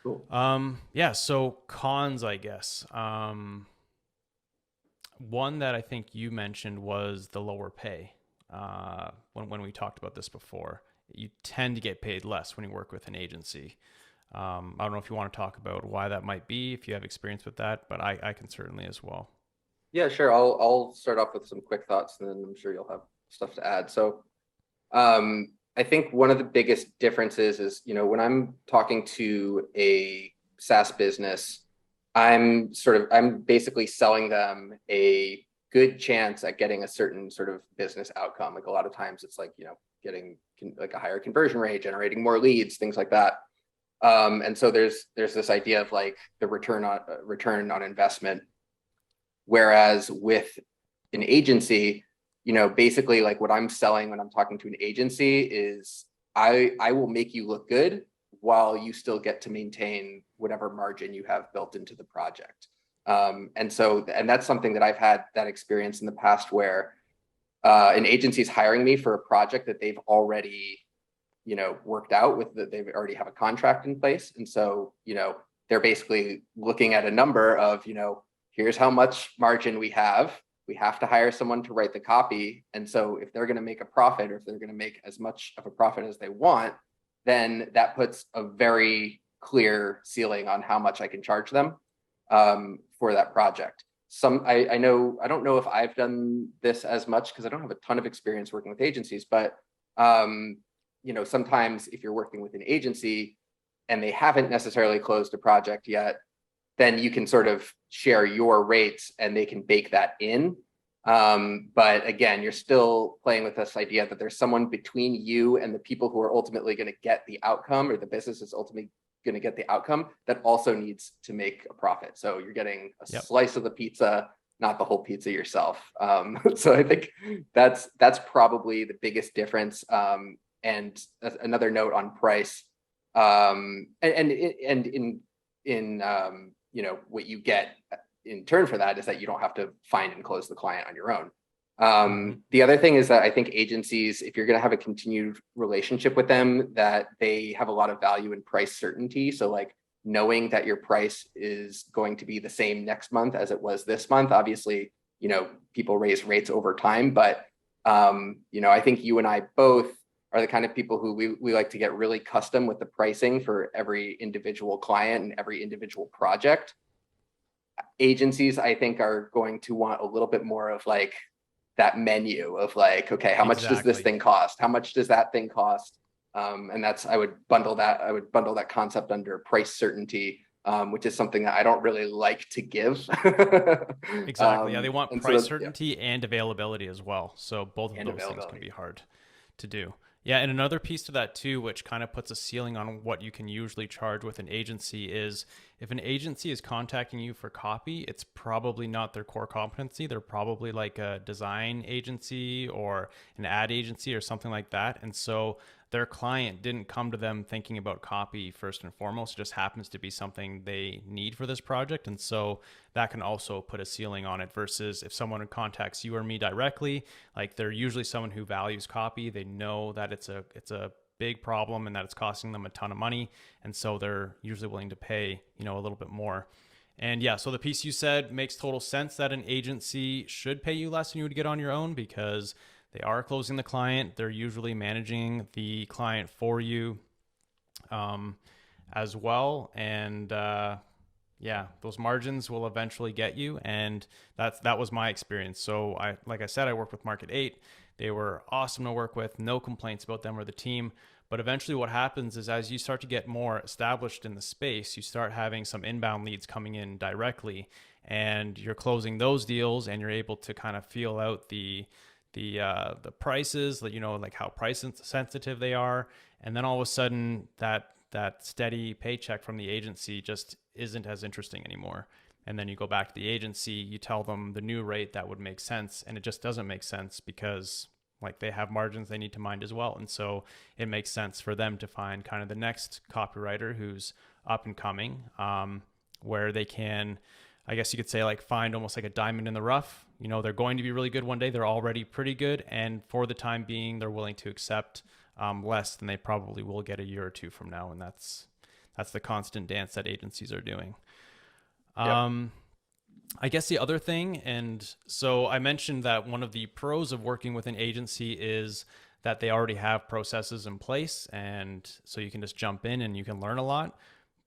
Cool. Yeah, so cons, I guess. One that I think you mentioned was the lower pay. When we talked about this before, you tend to get paid less when you work with an agency. I don't know if you want to talk about why that might be, if you have experience with that, but I can certainly as well. Yeah, sure. I'll start off with some quick thoughts, and then I'm sure you'll have stuff to add. I think one of the biggest differences is, when I'm talking to a SaaS business, I'm basically selling them a good chance at getting a certain sort of business outcome. Like a lot of times it's like, getting like a higher conversion rate, generating more leads, things like that. And so there's this idea of like the return on investment. Whereas with an agency, basically like what I'm selling when I'm talking to an agency is I will make you look good while you still get to maintain whatever margin you have built into the project. And that's something that I've had that experience in the past where an agency is hiring me for a project that they've already, worked out with, that they already have a contract in place. And so, they're basically looking at a number of, here's how much margin we have. We have to hire someone to write the copy. And so if they're going to make a profit, or if they're going to make as much of a profit as they want, then that puts a very clear ceiling on how much I can charge them for that project. I don't know if I've done this as much because I don't have a ton of experience working with agencies, but sometimes if you're working with an agency and they haven't necessarily closed a project yet, then you can sort of share your rates and they can bake that in. But again, you're still playing with this idea that there's someone between you and the people who are ultimately going to get the outcome, or the business is ultimately going to get the outcome, that also needs to make a profit. So you're getting a Yep. slice of the pizza, not the whole pizza yourself. So I think that's probably the biggest difference. And another note on price, and in what you get in turn for that is that you don't have to find and close the client on your own. Mm-hmm. The other thing is that I think agencies, if you're going to have a continued relationship with them, that they have a lot of value in price certainty. So like knowing that your price is going to be the same next month as it was this month. Obviously, people raise rates over time, but I think you and I both are the kind of people who we like to get really custom with the pricing for every individual client and every individual project. Agencies, I think, are going to want a little bit more of like that menu of like, okay, how much does this Exactly. thing cost? How much does that thing cost? And I would bundle that concept under price certainty, which is something that I don't really like to give. Exactly. Yeah, they want And so price that, yeah, certainty and availability as well. So both of and those things can availability. be hard to do. Yeah, and another piece to that too, which kind of puts a ceiling on what you can usually charge with an agency, is if an agency is contacting you for copy, it's probably not their core competency. They're probably like a design agency or an ad agency or something like that. And so their client didn't come to them thinking about copy first and foremost. It just happens to be something they need for this project. And so that can also put a ceiling on it versus if someone contacts you or me directly, like they're usually someone who values copy. They know that it's a big problem and that it's costing them a ton of money. And so they're usually willing to pay, a little bit more. And yeah, so the piece you said makes total sense that an agency should pay you less than you would get on your own because they are closing the client. They're usually managing the client for you um, as well. And yeah, those margins will eventually get you. And that was my experience. So like I said, I worked with Market 8. They were awesome to work with. No complaints about them or the team. But eventually what happens is as you start to get more established in the space, you start having some inbound leads coming in directly and you're closing those deals and you're able to kind of feel out the prices, like how price sensitive they are, and then all of a sudden that steady paycheck from the agency just isn't as interesting anymore. And then you go back to the agency, you tell them the new rate that would make sense, and it just doesn't make sense because like they have margins they need to mind as well. And so it makes sense for them to find kind of the next copywriter who's up and coming, where they can, I guess you could say, like find almost like a diamond in the rough. They're going to be really good one day. They're already pretty good. And for the time being, they're willing to accept less than they probably will get a year or two from now. And that's that's the constant dance that agencies are doing. Yep. I guess the other thing, and so I mentioned that one of the pros of working with an agency is that they already have processes in place. And so you can just jump in and you can learn a lot.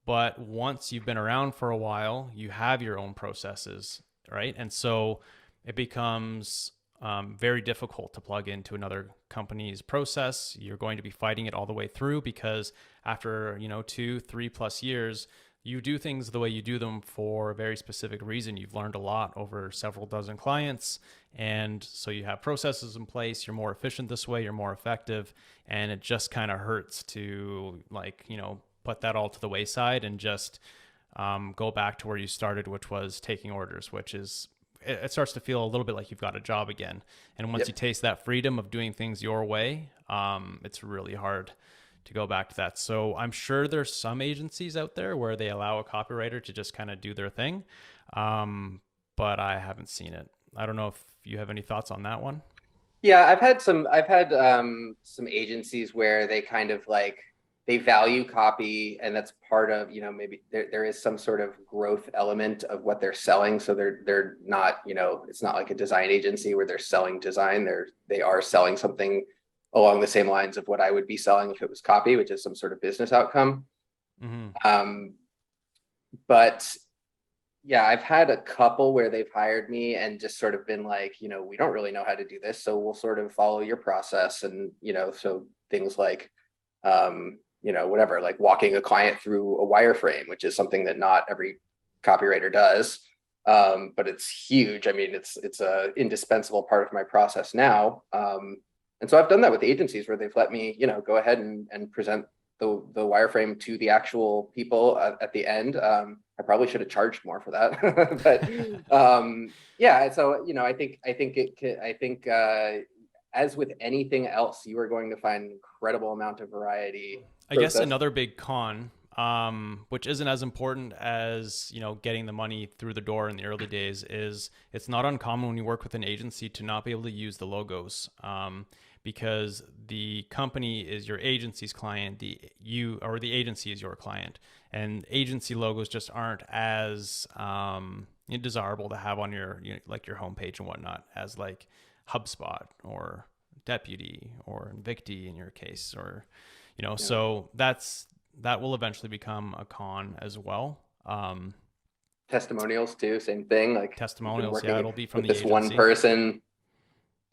But once you've been around for a while, you have your own processes, right? And so it becomes very difficult to plug into another company's process. You're going to be fighting it all the way through because after, 2, 3+ years, you do things the way you do them for a very specific reason. You've learned a lot over several dozen clients. And so you have processes in place. You're more efficient this way. You're more effective. And it just kind of hurts to put that all to the wayside and just go back to where you started, which was taking orders, which is, it starts to feel a little bit like you've got a job again. And once you taste that freedom of doing things your way, it's really hard to go back to that. So I'm sure there's some agencies out there where they allow a copywriter to just kind of do their thing. But I haven't seen it. I don't know if you have any thoughts on that one. Yeah, I've had some agencies where they kind of they value copy, and that's part of, maybe there is some sort of growth element of what they're selling. So they're not, it's not like a design agency where they're selling design. They are selling something along the same lines of what I would be selling if it was copy, which is some sort of business outcome. Mm-hmm. But yeah, I've had a couple where they've hired me and just sort of been like, we don't really know how to do this, so we'll sort of follow your process. And, so things like, whatever, like walking a client through a wireframe, which is something that not every copywriter does. But it's huge. I mean, it's a indispensable part of my process now. And so I've done that with agencies where they've let me, go ahead and present the wireframe to the actual people at the end. I probably should have charged more for that, but yeah. So I think as with anything else, you are going to find an incredible amount of variety. I guess another big con, which isn't as important as getting the money through the door in the early days, is it's not uncommon when you work with an agency to not be able to use the logos. Because the company is your agency's client, the agency is your client, and agency logos just aren't as desirable to have on your your homepage and whatnot as like HubSpot or Deputy or Invicti in your case, or so that will eventually become a con as well. Testimonials too, same thing. Like testimonials, yeah, it'll be from the this agency. one person.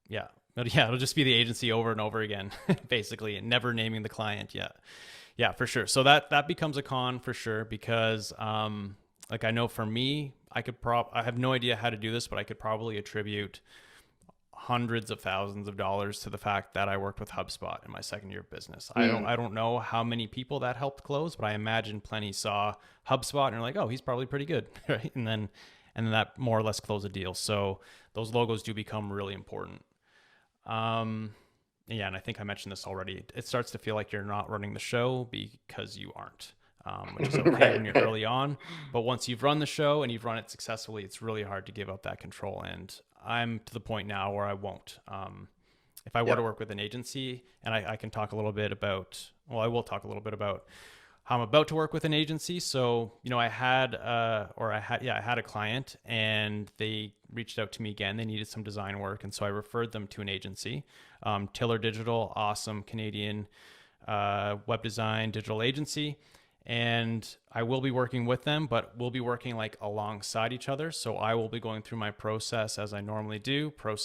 Yeah. Yeah, it'll just be the agency over and over again, basically, and never naming the client yet. Yeah, for sure. So that becomes a con for sure, because I know for me, I have no idea how to do this, but I could probably attribute hundreds of thousands of dollars to the fact that I worked with HubSpot in my second year of business. I don't know how many people that helped close, but I imagine plenty saw HubSpot and are like, oh, he's probably pretty good, right? And then that more or less closed a deal. So those logos do become really important. Yeah, and I think I mentioned this already. It starts to feel like you're not running the show because you aren't, which is okay Right. when you're early on. But once you've run the show and you've run it successfully, it's really hard to give up that control. And I'm to the point now where I won't. If I were to work with an agency, and I can talk a little bit about, I will talk a little bit about how I'm about to work with an agency. So, I had a client and they reached out to me again. They needed some design work. And so I referred them to an agency, Tiller Digital, awesome Canadian web design digital agency. And I will be working with them, but we'll be working alongside each other. So I will be going through my process as I normally do, for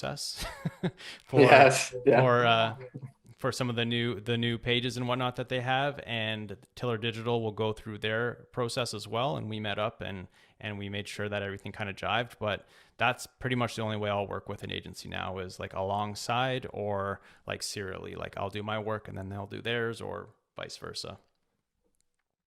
for some of the new pages and whatnot that they have, and Tiller Digital will go through their process as well. And we met up and we made sure that everything kind of jived. But that's pretty much the only way I'll work with an agency now, is alongside or serially. I'll do my work and then they'll do theirs, or vice versa.